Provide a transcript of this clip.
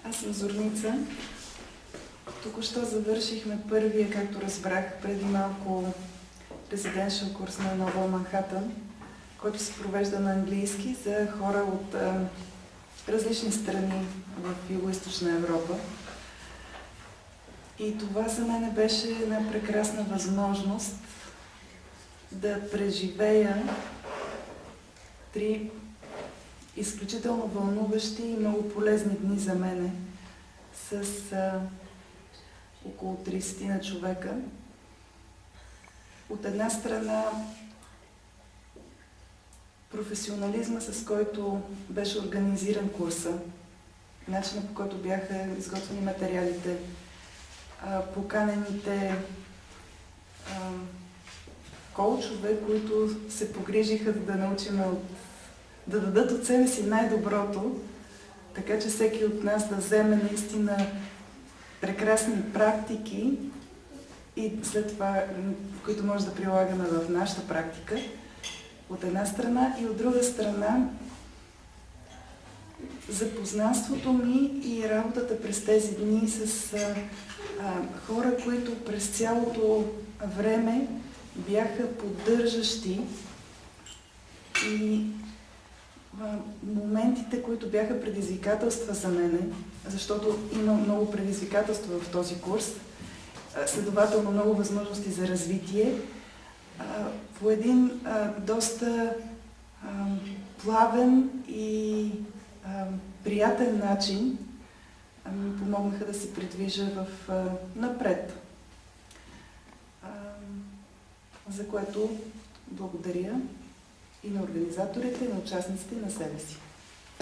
Аз съм Зорница. Току-що завършихме първия, както разбрах преди малко, резиденшъл курс на Нова Манхатън, който се провежда на английски за хора от различни страни в Юго-Источна Европа. И това за мен беше една прекрасна възможност да преживея 3 изключително вълнуващи и много полезни дни за мене с около 30 на човека. От една страна професионализма, с който беше организиран курса, начинът, по който бяха изготвени материалите, поканените коучове, които се погрижиха да научим да дадат от себе си най-доброто, така че всеки от нас да вземе наистина прекрасни практики и след това, които може да прилагаме в нашата практика, от една страна, и от друга страна запознанството ми и работата през тези дни с хора, които през цялото време бяха поддържащи, и моментите, които бяха предизвикателства за мене, защото има много предизвикателства в този курс, следователно много възможности за развитие, по един доста плавен и приятен начин ми помогнаха да се придвижа напред. За което благодаря и на организаторите, и на участниците, и на себе си.